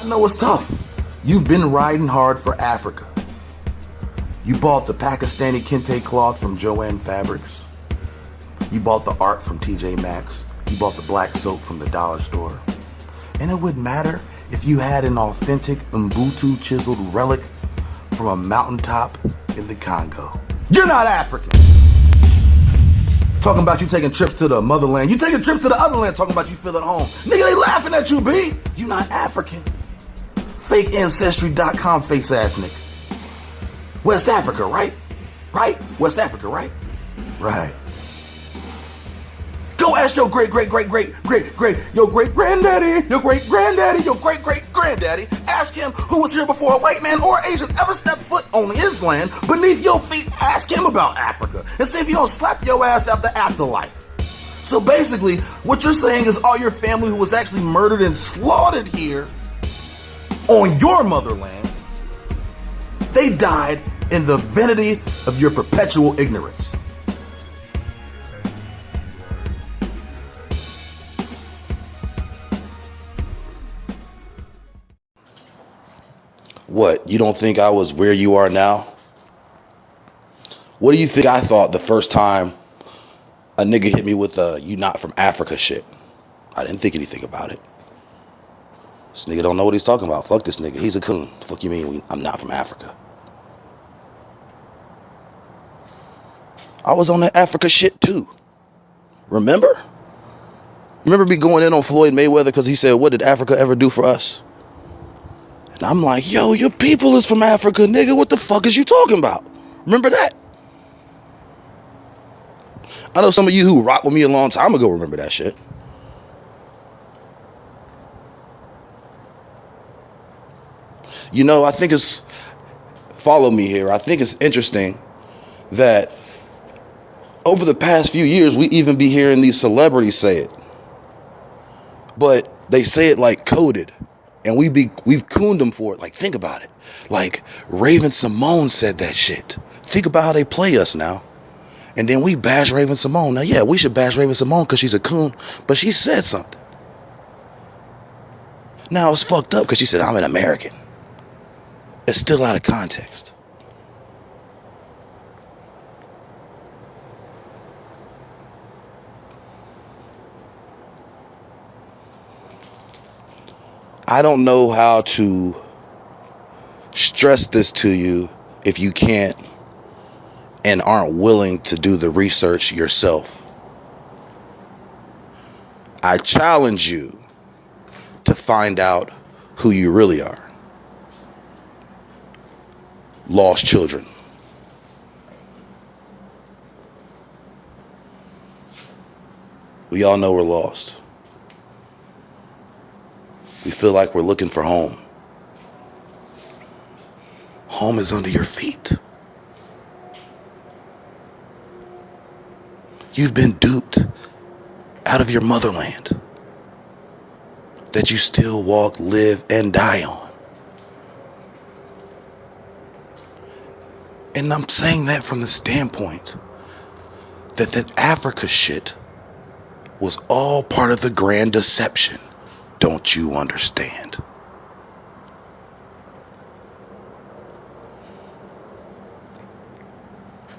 know it's tough. You've been riding hard for Africa. You bought the Pakistani kente cloth from Joanne Fabrics. You bought the art from TJ Maxx. You bought the black soap from the dollar store. And it wouldn't matter if you had an authentic Ubuntu chiseled relic from a mountaintop in the Congo. You're not African. Talking about you taking trips to the motherland. You taking trips to the other land talking about you feel at home. Nigga, they laughing at you, B. You not African. Fake Ancestry.com face ass nigga. West Africa, right? Right? West Africa, right? Right. Go ask your your great granddaddy, your great granddaddy. Ask him who was here before a white man or Asian ever stepped foot on his land beneath your feet. Ask him about Africa and see if he don't slap your ass out the afterlife. So basically, what you're saying is all your family who was actually murdered and slaughtered here on your motherland, they died in the vanity of your perpetual ignorance. What, you don't think I was where you are now? What do you think I thought the first time a nigga hit me with a "you not from Africa" shit? I didn't think anything about it. This nigga don't know what he's talking about. Fuck this nigga. He's a coon. The fuck you mean I'm not from Africa? I was on that Africa shit too. Remember? Remember me going in on Floyd Mayweather because he said, "What did Africa ever do for us?" And I'm like, yo, your people is from Africa, nigga. What the fuck is you talking about? Remember that? I know some of you who rocked with me a long time ago remember that shit. You know, I think it's, follow me here, I think it's interesting that over the past few years, we even be hearing these celebrities say it. But they say it like coded. And we've cooned them for it. Like, think about it. Like, Raven Simone said that shit. Think about how they play us now. And then we bash Raven Simone. Now, yeah, we should bash Raven Simone because she's a coon. But she said something. Now, it's fucked up because she said, I'm an American. It's still out of context. I don't know how to stress this to you if you can't and aren't willing to do the research yourself. I challenge you to find out who you really are. Lost children. We all know we're lost. We feel like we're looking for home. Home is under your feet. You've been duped out of your motherland that you still walk, live, and die on. And I'm saying that from the standpoint that that Africa shit was all part of the grand deception. Don't you understand?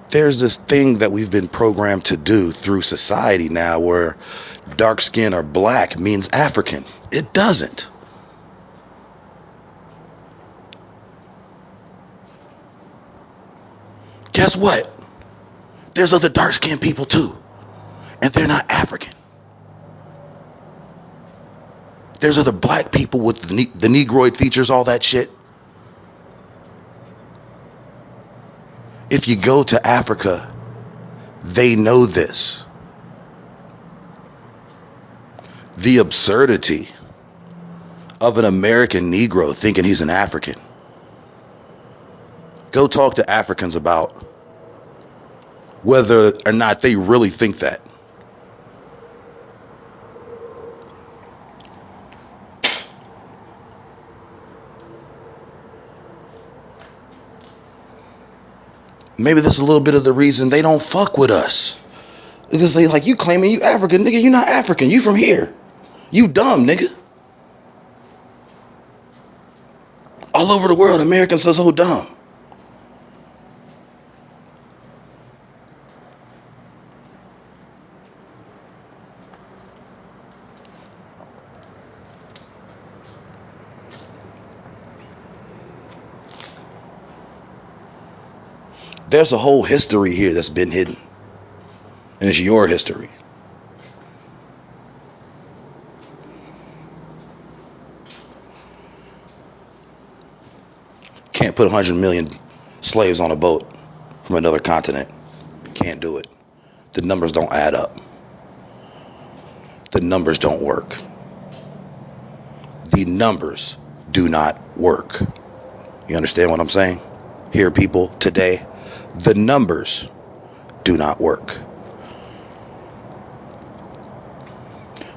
There's this thing that we've been programmed to do through society now where dark skin or black means African. It doesn't. Guess what? There's other dark skinned people too. And they're not African. There's other black people with the Negroid features, all that shit. If you go to Africa, they know this. The absurdity of an American Negro thinking he's an African. Go talk to Africans about whether or not they really think that. Maybe that's a little bit of the reason they don't fuck with us. Because they like, you claiming you African, nigga, you not African, you from here. You dumb, nigga. all over the world, Americans are so dumb. There's a whole history here that's been hidden, and it's your history. Can't put 100 million slaves on a boat from another continent. Can't do it. The numbers don't add up. The numbers don't work. The numbers do not work. You understand what I'm saying? Here, people, today, the numbers do not work.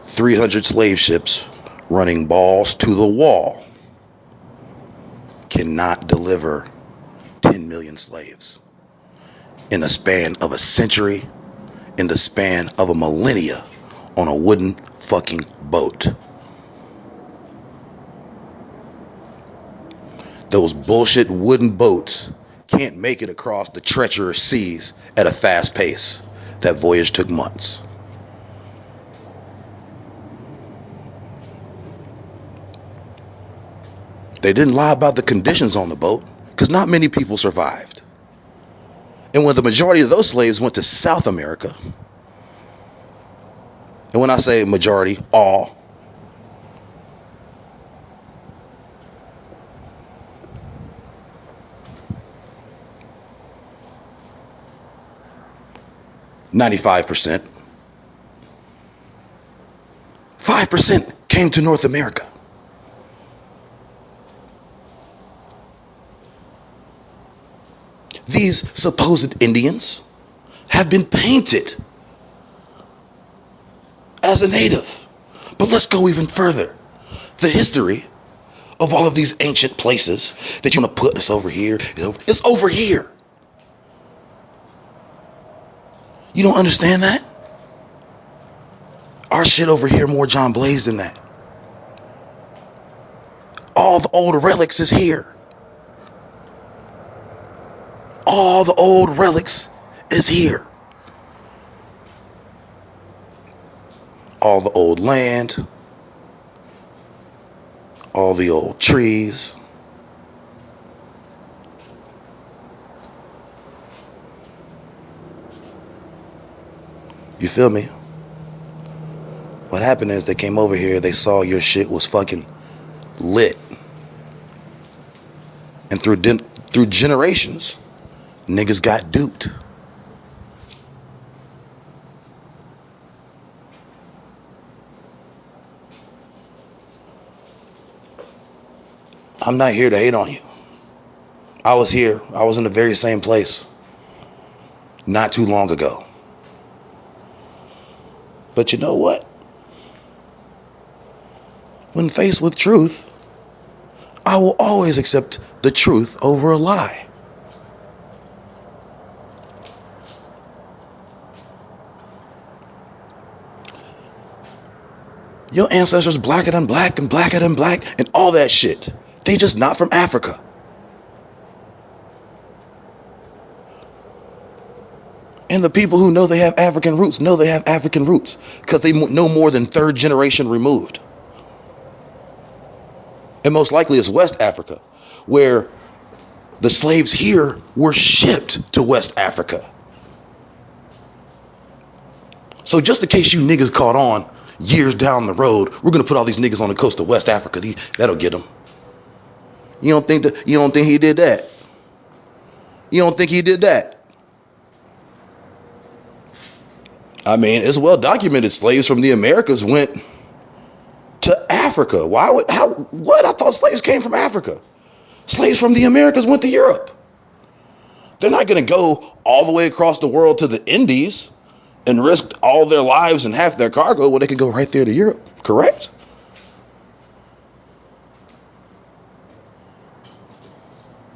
300 slave ships running balls to the wall cannot deliver 10 million slaves in the span of a century, in the span of a millennia, on a wooden fucking boat. Those bullshit wooden boats can't make it across the treacherous seas at a fast pace. That voyage took months. They didn't lie about the conditions on the boat, because not many people survived. And when the majority of those slaves went to South America, and when I say majority, all, %, 5% came to North America. These supposed Indians have been painted as a native. But let's go even further. The history of all of these ancient places that you want to put us over here, it's over here. You don't understand that? Our shit over here more John Blaze than that. All the old relics is here. All the old relics is here. All the old land, all the old trees. You feel me? What happened is they came over here, they saw your shit was fucking lit. And through generations, niggas got duped. I'm not here to hate on you. I was here. I was in the very same place not too long ago. But you know what? When faced with truth, I will always accept the truth over a lie. Your ancestors blacker than black and blacker than black and all that shit. They just not from Africa. And the people who know they have African roots know they have African roots because they know more than third generation removed. And most likely it's West Africa, where the slaves here were shipped to West Africa. So just in case you niggas caught on years down the road, we're going to put all these niggas on the coast of West Africa. That'll get them. You don't think he did that? You don't think he did that? I mean, it's well documented slaves from the Americas went to Africa. What? I thought slaves came from Africa. Slaves from the Americas went to Europe. They're not going to go all the way across the world to the Indies and risk all their lives and half their cargo when they could go right there to Europe. Correct?